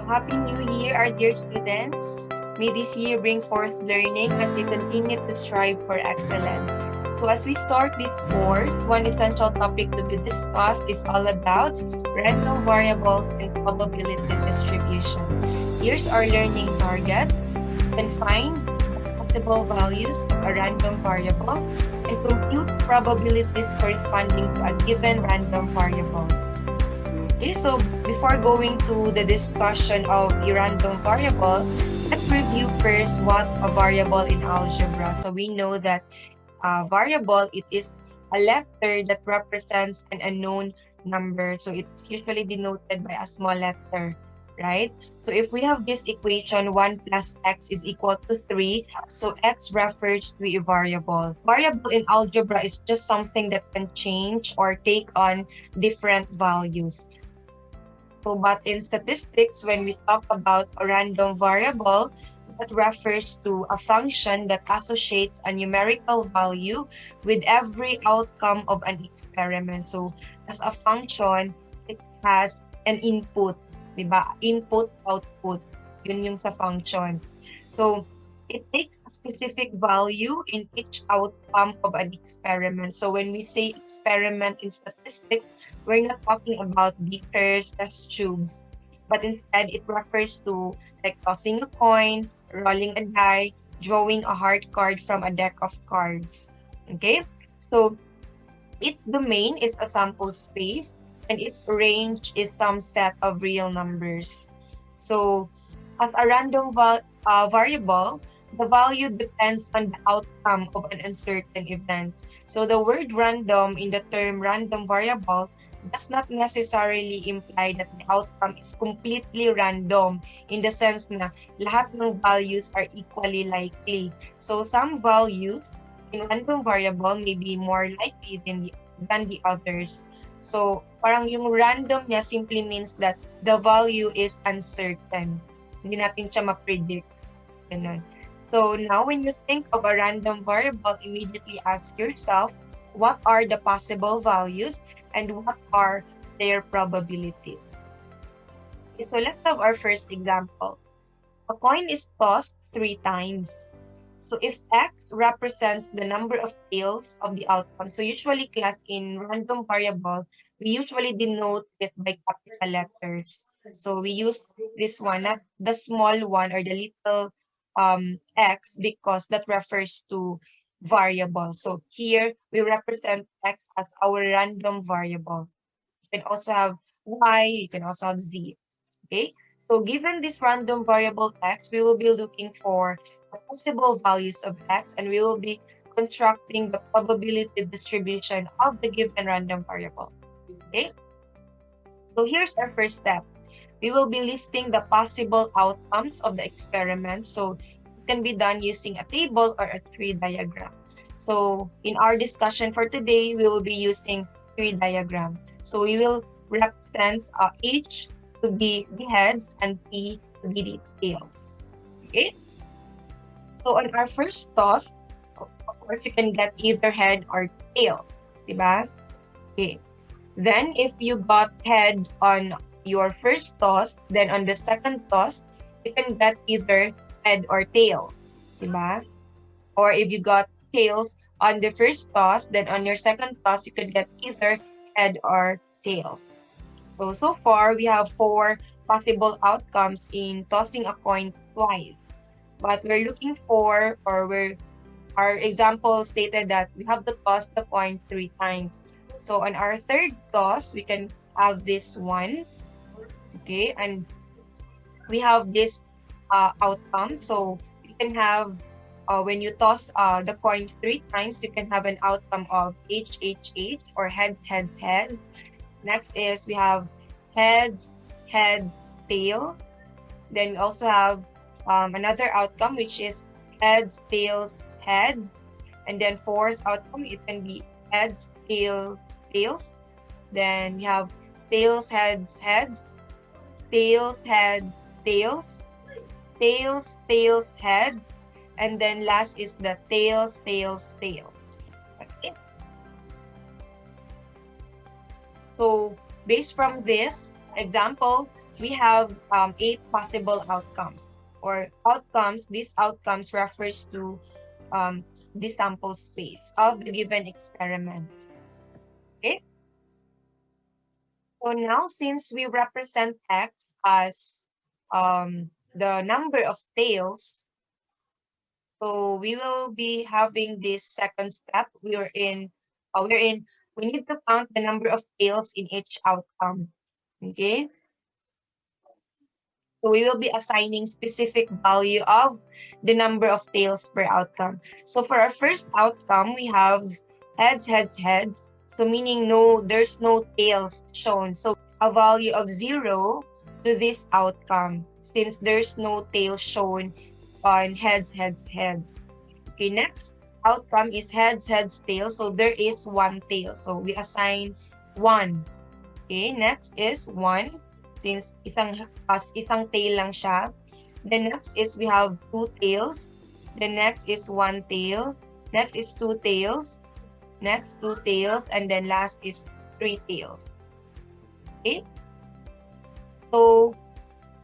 Happy New Year, our dear students. May this year bring forth learning as you continue to strive for excellence. So as we start this course, one essential topic to be discussed is all about random variables and probability distribution. Here's our learning target. You can find the possible values of a random variable and compute probabilities corresponding to a given random variable. Okay, so before going to the discussion of a random variable, let's review first what a variable in algebra. So we know that a variable, it is a letter that represents an unknown number. So it's usually denoted by a small letter, right? So if we have this equation, 1 plus x is equal to 3, so x refers to a variable. Variable in algebra is just something that can change or take on different values. So, but in statistics, when we talk about a random variable, that refers to a function that associates a numerical value with every outcome of an experiment. So, as a function, it has an input, diba? Input, output, yun yung sa function. So, it takes a specific value in each outcome of an experiment. So, when we say experiment in statistics, we're not talking about beakers, test tubes, but instead it refers to like tossing a coin, rolling a die, drawing a heart card from a deck of cards. Okay? So its domain is a sample space and its range is some set of real numbers. So as a random variable, the value depends on the outcome of an uncertain event. So the word random in the term random variable does not necessarily imply that the outcome is completely random in the sense na lahat ng values are equally likely. So some values in random variable may be more likely than the others. So parang yung random niya simply means that the value is uncertain. Hindi natin siya ma-predict. Ganun. So now when you think of a random variable, immediately ask yourself, what are the possible values and what are their probabilities? Okay, so let's have our first example. A coin is tossed 3 times. So if x represents the number of tails of the outcome, so usually class in random variable, we usually denote it by capital letters. So we use this one, not the small one or the little x, because that refers to variable. So here we represent x as our random variable. You can also have y, you can also have z. Okay, so given this random variable x, we will be looking for the possible values of x and we will be constructing the probability distribution of the given random variable. Okay, so here's our first step. We will be listing the possible outcomes of the experiment. So it can be done using a table or a tree diagram. So in our discussion for today, we will be using tree diagram. So we will represent H to be the heads and P to be the tails. Okay? So on our first toss, of course, you can get either head or tail. Diba? Okay. Then if you got head on your first toss, then on the second toss, you can get either head or tail, diba? Or if you got tails on the first toss, then on your second toss, you could get either head or tails. So far, we have 4 possible outcomes in tossing a coin twice. But we're looking for, our example stated that we have to toss the coin 3 times. So on our third toss, we can have this one. Okay, and we have this outcome. So you can have, when you toss the coin 3 times, you can have an outcome of H, H, H, or heads, heads, heads. Next is we have heads, heads, tail. Then we also have another outcome, which is heads, tails, head. And then fourth outcome, it can be heads, tails, tails. Then we have tails, heads, heads. Tails, heads, tails, tails, tails, heads, and then last is the tails, tails, tails. Okay. So based from this example, we have 8 possible outcomes or outcomes. These outcomes refers to the sample space of the given experiment. Okay. So now, since we represent X as the number of tails, so we will be having this second step. We need to count the number of tails in each outcome. Okay. So we will be assigning specific value of the number of tails per outcome. So for our first outcome, we have heads, heads, heads. So meaning there's no tails shown. So a value of 0 to this outcome since there's no tail shown on heads, heads, heads. Okay, next outcome is heads, heads, tails. So there is 1 tail. So we assign 1. Okay, next is 1 since isang tail lang siya. The next is we have 2 tails. The next is 1 tail. Next is 2 tails. Next 2 tails, and then last is 3 tails. Okay? So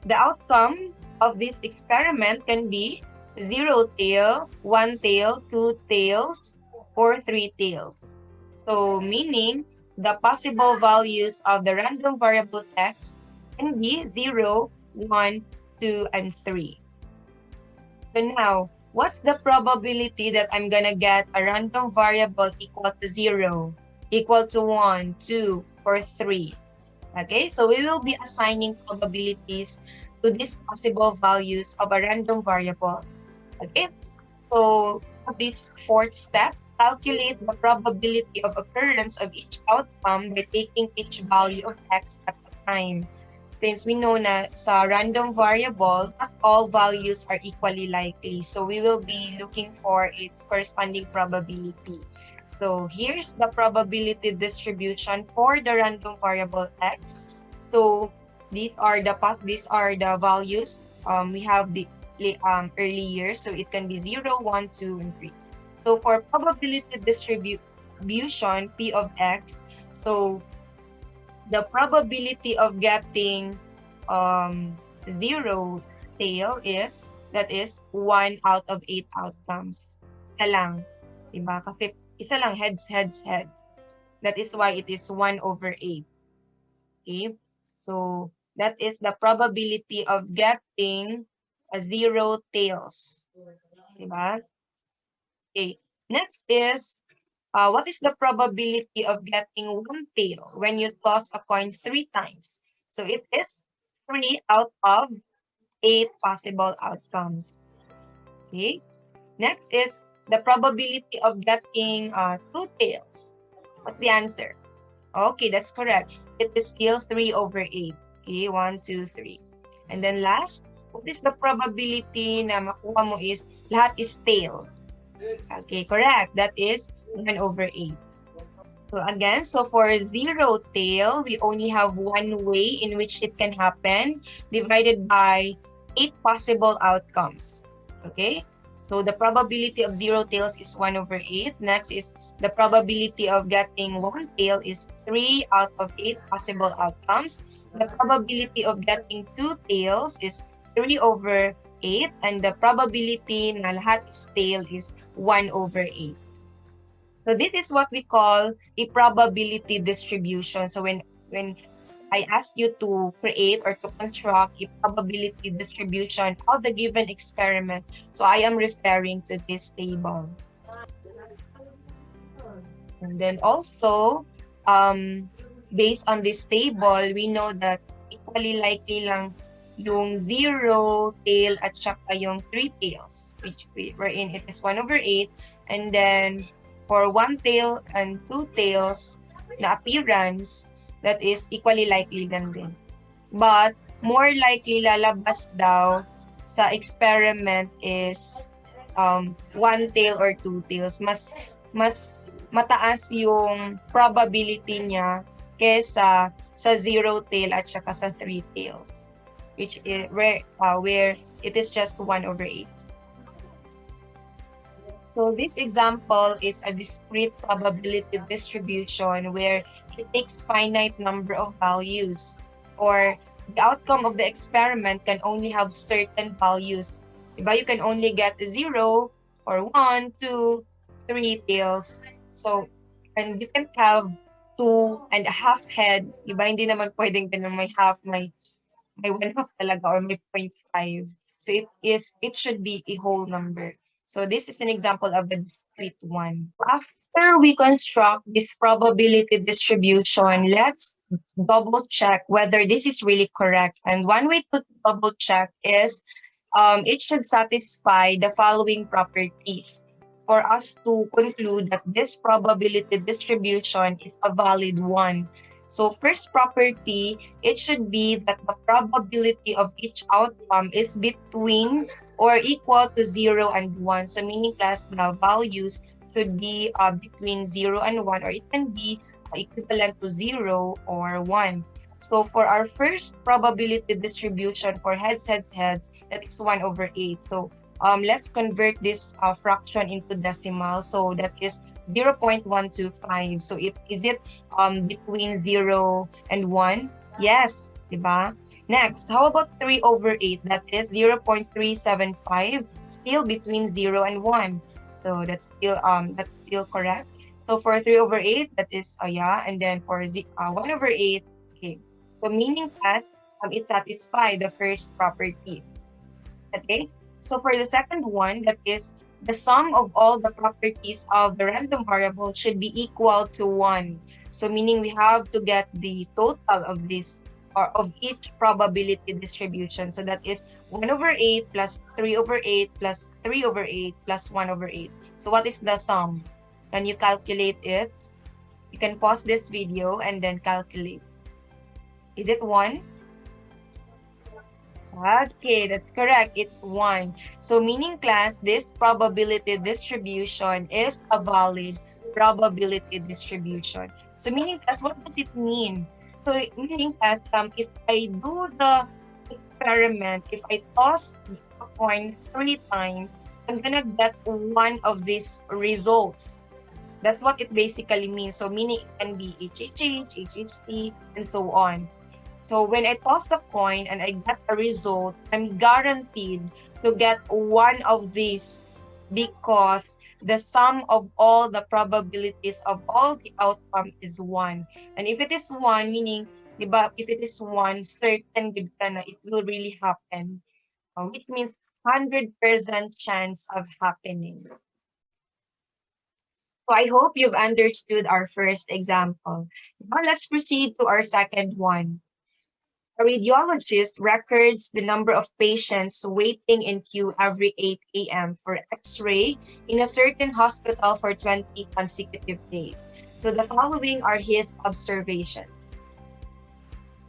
the outcome of this experiment can be 0 tail, 1 tail, 2 tails, or 3 tails. So meaning the possible values of the random variable X can be 0, 1, 2, and 3. So now, what's the probability that I'm gonna get a random variable equal to 0, equal to 1, 2, or 3? Okay, so we will be assigning probabilities to these possible values of a random variable. Okay, so this fourth step, calculate the probability of occurrence of each outcome by taking each value of X at a time. Since we know na sa random variable, not all values are equally likely. So we will be looking for its corresponding probability. So here's the probability distribution for the random variable X. So these are the values. We have the early years, so it can be 0, 1, 2, and 3. So for probability distribution P of X, so the probability of getting 0 tail is 1 out of 8 outcomes. Isa lang, diba? Kasi isa lang heads, heads, heads. That is why it is 1 over 8. Okay? So that is the probability of getting 0 tails. Diba? Okay. Next is, what is the probability of getting 1 tail when you toss a coin 3 times? So it is 3 out of 8 possible outcomes. Okay. Next is the probability of getting 2 tails. What's the answer? Okay, that's correct. It is still 3 over 8. Okay, 1, 2, 3. And then last, what is the probability na makuha mo is lahat is tail? Okay, correct. That is 1 over 8. So again, so for 0 tail, we only have one way in which it can happen, divided by 8 possible outcomes. Okay, so the probability of 0 tails is 1 over 8. Next is the probability of getting 1 tail is 3 out of 8 possible outcomes. The probability of getting 2 tails is 3 over 8, and the probability na lahat is tail is 1 over 8. So this is what we call a probability distribution. So when I ask you to create or to construct a probability distribution of the given experiment, so I am referring to this table. And then also, based on this table, we know that equally likely lang yung 0 tail at saka yung 3 tails, which wherein it is 1 over 8. And then for 1 tail and 2 tails na appearance, that is equally likely lang din. But more likely lalabas daw sa experiment is 1 tail or 2 tails. Mas mataas yung probability niya kesa sa 0 tail at saka sa 3 tails, which is where it is just 1 over 8. So this example is a discrete probability distribution where it takes finite number of values, or the outcome of the experiment can only have certain values. Diba? You can only get 0 or 1, 2, 3 tails. So, and you can have 2.5 head. Diba? Hindi naman pwedeng ganun may half, may 1/2 talaga or may 0.5. So it should be a whole number. So this is an example of a discrete one. After we construct this probability distribution, let's double check whether this is really correct. And one way to double check is it should satisfy the following properties for us to conclude that this probability distribution is a valid one. So first property, it should be that the probability of each outcome is between or equal to 0 and 1. So meaning class, the values should be between 0 and 1, or it can be equivalent to 0 or 1. So for our first probability distribution for heads, that is 1/8. So let's convert this fraction into decimal. So that is 0.125. So is it between 0 and 1? Yes, diba? Next, how about 3/8? That is 0.375, still between 0 and 1. So that's still correct. So for 3/8, that is yeah, and then for 1/8, okay. So meaning class, it satisfies the first property. Okay. So for the second one, that is the sum of all the properties of the random variable should be equal to 1. So meaning we have to get the total of this or of each probability distribution. So that is 1/8 plus 3/8 plus 3/8 plus 1/8. So what is the sum? Can you calculate it? You can pause this video and then calculate. Is it 1? Okay, that's correct. It's 1. So meaning class, this probability distribution is a valid probability distribution. So meaning class, what does it mean? So meaning class, if I do the experiment, if I toss a coin 3 times, I'm gonna get one of these results. That's what it basically means. So meaning it can be HHH, HHT, and so on. So when I toss the coin and I get a result, I'm guaranteed to get one of these because the sum of all the probabilities of all the outcome is 1. And if it is 1, meaning, diba, if it is 1, certain good ka na it will really happen. Which means 100% chance of happening. So I hope you've understood our first example. Now let's proceed to our second one. A radiologist records the number of patients waiting in queue every 8 a.m. for X-ray in a certain hospital for 20 consecutive days. So the following are his observations.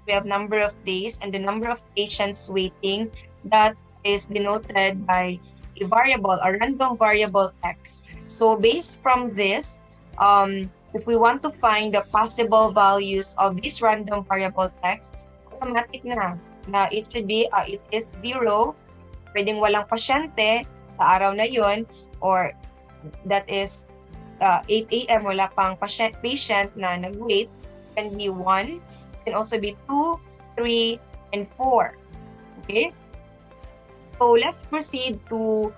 We have number of days and the number of patients waiting. That is denoted by a variable, a random variable X. So based from this, if we want to find the possible values of this random variable X, automatic na it should be, it is 0, pwedeng walang pasyente sa araw na yun, or that is 8 a.m. wala pang patient na nag-wait, can be 1, can also be 2, 3, and 4. Okay? So let's proceed to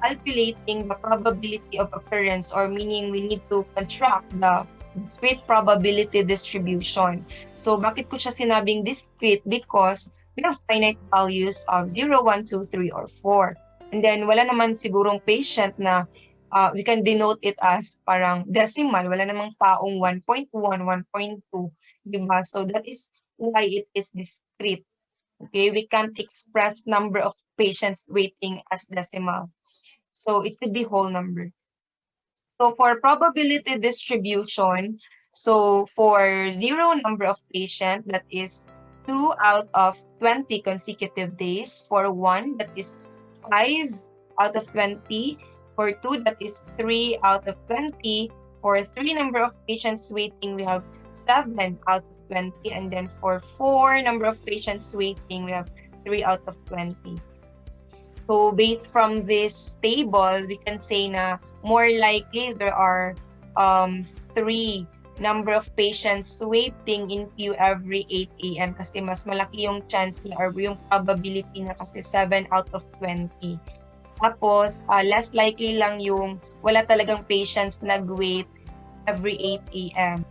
calculating the probability of occurrence, or meaning we need to construct the discrete probability distribution. So bakit ko siya sinabing discrete? Because we have finite values of 0, 1, 2, 3, or 4. And then wala naman sigurong patient na we can denote it as parang decimal. Wala namang taong 1.1, 1.2. Diba? So that is why it is discrete. Okay, we can't express number of patients waiting as decimal. So it could be whole number. So for probability distribution, so for 0 number of patients, that is 2 out of 20 consecutive days. For 1, that is 5 out of 20. For 2, that is 3 out of 20. For 3 number of patients waiting, we have 7 out of 20. And then for 4 number of patients waiting, we have 3 out of 20. So based from this table, we can say na more likely there are 3 number of patients waiting in queue every 8 a.m. kasi mas malaki yung chance niya or yung probability na kasi 7 out of 20. Tapos, less likely lang yung wala talagang patients nag-wait every 8 a.m.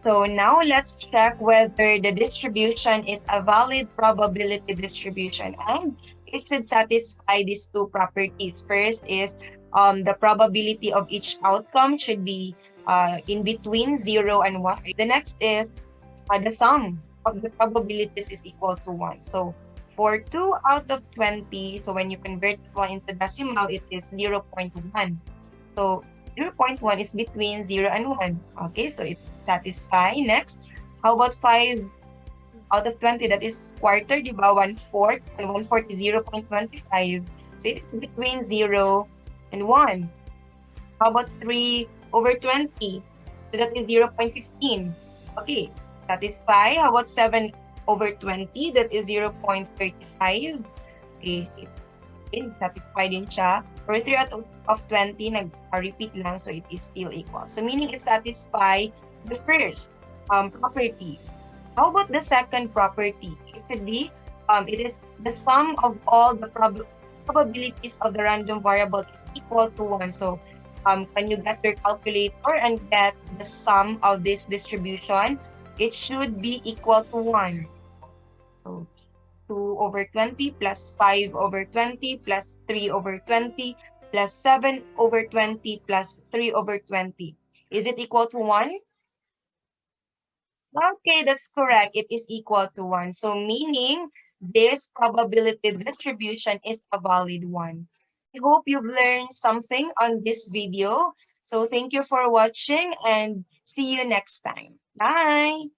So now let's check whether the distribution is a valid probability distribution, and it should satisfy these two properties. First is the probability of each outcome should be in between 0 and 1. The next is the sum of the probabilities is equal to 1. So for 2 out of 20, so when you convert 1 into decimal, it is 0.1. So 0.1 is between 0 and 1. Okay, so it satisfies. Next, how about 5 out of 20? That is quarter, di ba? 1/4, and 1/4 is 0.25. So it is between 0 and 1. How about 3 over 20? So that is 0.15. Okay, satisfy. How about 7 over 20? That is 0.35. Okay, satisfied din siya. For 3 out of 20, nag-repeat lang, so it is still equal. So meaning it satisfies the first property. How about the second property? It could be, it is the sum of all the probabilities of the random variable is equal to 1. So when you get your calculator and get the sum of this distribution, it should be equal to 1. So 2 over 20 plus 5 over 20 plus 3 over 20 plus 7 over 20 plus 3 over 20. Is it equal to 1? Okay, that's correct. It is equal to 1. So meaning this probability distribution is a valid one. I hope you've learned something on this video. So thank you for watching and see you next time. Bye!